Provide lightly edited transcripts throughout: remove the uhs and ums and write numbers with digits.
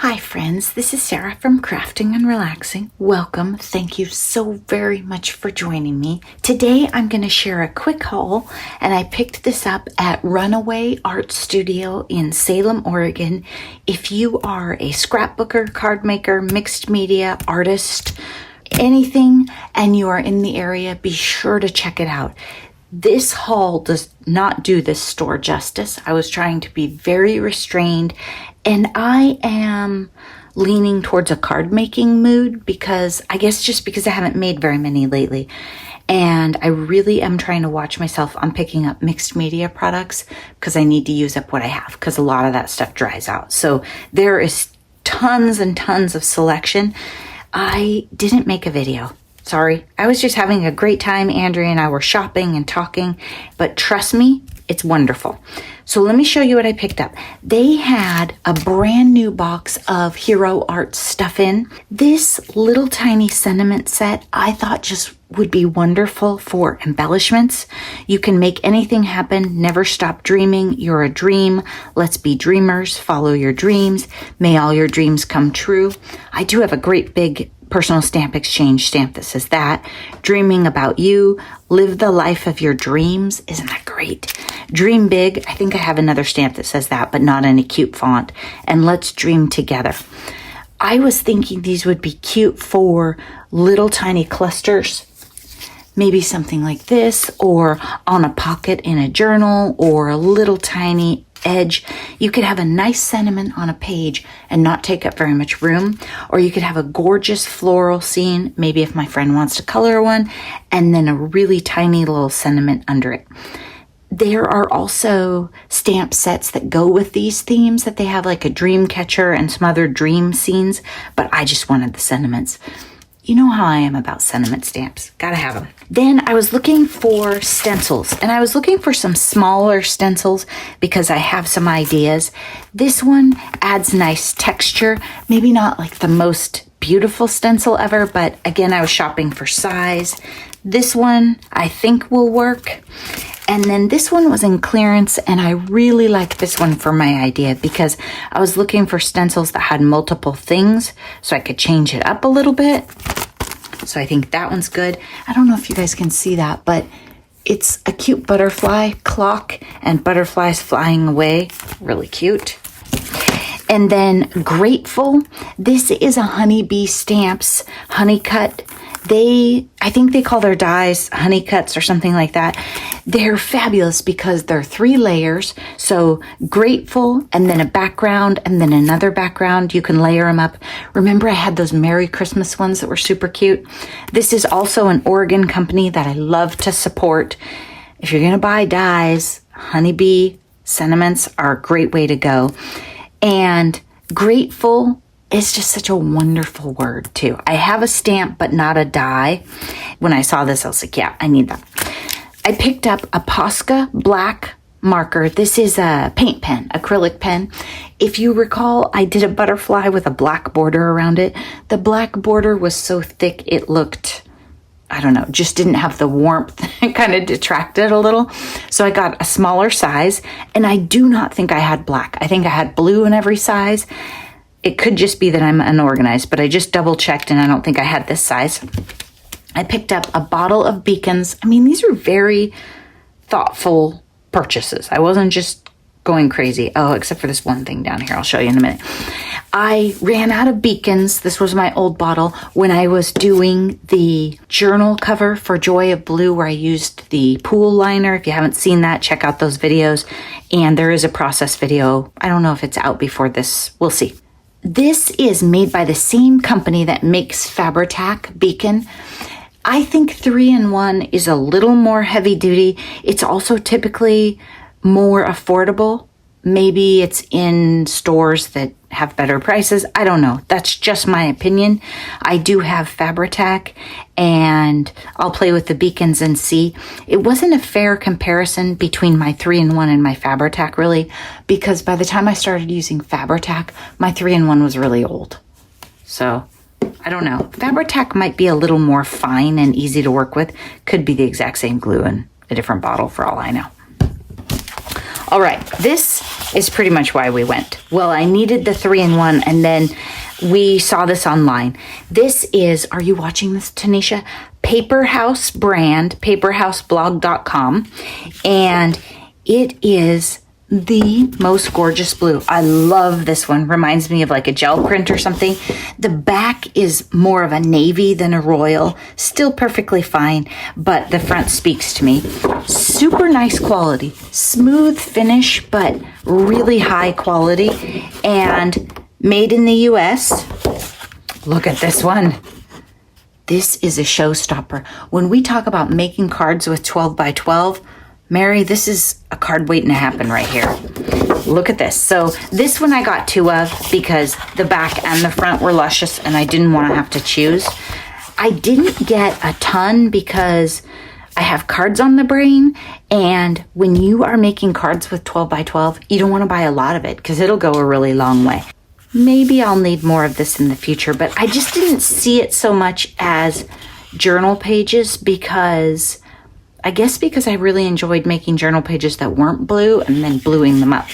Hi friends, this is Sarah from Crafting and Relaxing. Welcome. Thank you so very much for joining me. Today I'm going to share a quick haul, and I picked this up at Runaway Art Studio in Salem, Oregon. If you are a scrapbooker, card maker, mixed media artist, anything, and you are in the area, be sure to check it out. This haul does not do this store justice. I was trying to be very restrained, and I am leaning towards a card making mood because I haven't made very many lately. And I really am trying to watch myself on picking up mixed media products because I need to use up what I have because a lot of that stuff dries out. So there is tons and tons of selection. I didn't make a video. Sorry, I was just having a great time. Andrea and I were shopping and talking, but trust me, it's wonderful. So let me show you what I picked up. They had a brand new box of Hero Art stuff in. This little tiny sentiment set I thought just would be wonderful for embellishments. You can make anything happen. Never stop dreaming. You're a dream. Let's be dreamers. Follow your dreams. May all your dreams come true. I do have a great big personal stamp exchange stamp that says that. Dreaming about you. Live the life of your dreams. Isn't that great? Dream big. I think I have another stamp that says that, but not in a cute font. And let's dream together. I was thinking these would be cute for little tiny clusters. Maybe something like this, or on a pocket in a journal, or a little tiny edge. You could have a nice sentiment on a page and not take up very much room, or you could have a gorgeous floral scene, maybe if my friend wants to color one, and then a really tiny little sentiment under it. There are also stamp sets that go with these themes that they have, like a dream catcher and some other dream scenes, but I just wanted the sentiments. You know how I am about sentiment stamps. Gotta have them. Then I was looking for stencils, and I was looking for some smaller stencils because I have some ideas. This one adds nice texture. Maybe not like the most beautiful stencil ever, but again, I was shopping for size. This one I think will work. And then this one was in clearance, and I really like this one for my idea because I was looking for stencils that had multiple things so I could change it up a little bit. So I think that one's good. I don't know if you guys can see that, but it's a cute butterfly clock and butterflies flying away. Really cute. And then Grateful. This is a Honeybee Stamps honey cut. I think they call their dies honey cuts or something like that. They're fabulous because they're 3 layers. So Grateful, and then a background, and then another background. You can layer them up. Remember, I had those Merry Christmas ones that were super cute. This is also an Oregon company that I love to support. If you're going to buy dies, Honeybee sentiments are a great way to go. And Grateful is just such a wonderful word too. I have a stamp, but not a die. When I saw this, I was like, yeah, I need that. I picked up a Posca black marker. This is a paint pen, acrylic pen. If you recall, I did a butterfly with a black border around it. The black border was so thick, it looked, I don't know, just didn't have the warmth. It kind of detracted a little. So I got a smaller size, and I do not think I had black. I think I had blue in every size. It could just be that I'm unorganized, but I just double checked and I don't think I had this size. I picked up a bottle of beacons. I mean, these are very thoughtful purchases. I wasn't just going crazy. Oh, except for this one thing down here. I'll show you in a minute. I ran out of beacons. This was my old bottle when I was doing the journal cover for Joy of Blue, where I used the pool liner. If you haven't seen that, check out those videos. And there is a process video. I don't know if it's out before this. We'll see. This is made by the same company that makes Fabri-Tac beacon. I think 3-in-1 is a little more heavy duty. It's also typically more affordable. Maybe it's in stores that have better prices. I don't know. That's just my opinion. I do have Fabri-Tac, and I'll play with the beacons and see. It wasn't a fair comparison between my 3-in-1 and my Fabri-Tac, really, because by the time I started using Fabri-Tac, my 3-in-1 was really old. So I don't know. Fabri-Tac might be a little more fine and easy to work with. Could be the exact same glue in a different bottle for all I know. All right, this is pretty much why we went. Well, I needed the 3-in-1, and then we saw this online. This is, are you watching this, Tanisha? Paper House brand, paperhouseblog.com, and it is the most gorgeous blue. I love this one. Reminds me of like a gel print or something. The back is more of a navy than a royal. Still perfectly fine, but the front speaks to me. Super nice quality. Smooth finish, but really high quality. And made in the US. Look at this one. This is a showstopper. When we talk about making cards with 12 by 12, Mary, this is a card waiting to happen right here. Look at this. So this one I got 2 of because the back and the front were luscious and I didn't want to have to choose. I didn't get a ton because I have cards on the brain, and when you are making cards with 12 by 12, you don't want to buy a lot of it because it'll go a really long way. Maybe I'll need more of this in the future, but I just didn't see it so much as journal pages because I really enjoyed making journal pages that weren't blue and then bluing them up.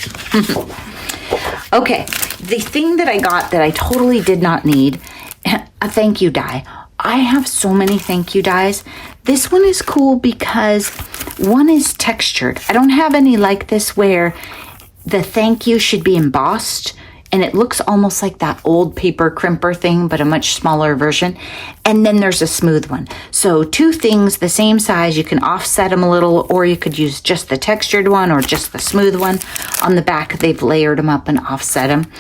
Okay, the thing that I got that I totally did not need, a thank you die. I have so many thank you dies. This one is cool because one is textured. I don't have any like this where the thank you should be embossed, and it looks almost like that old paper crimper thing, but a much smaller version. And then there's a smooth one. So 2 things, the same size. You can offset them a little, or you could use just the textured one or just the smooth one. On the back, they've layered them up and offset them.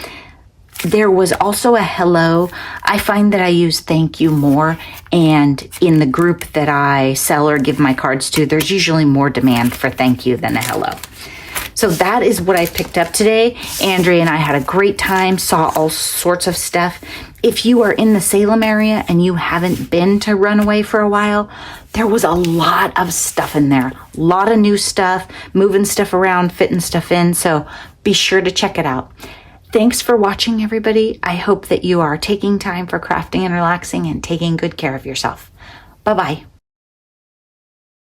There was also a hello. I find that I use thank you more, and in the group that I sell or give my cards to, there's usually more demand for thank you than a hello. So that is what I picked up today. Andrea and I had a great time, saw all sorts of stuff. If you are in the Salem area and you haven't been to Runaway for a while, there was a lot of stuff in there. A lot of new stuff, moving stuff around, fitting stuff in. So be sure to check it out. Thanks for watching, everybody. I hope that you are taking time for crafting and relaxing and taking good care of yourself. Bye-bye.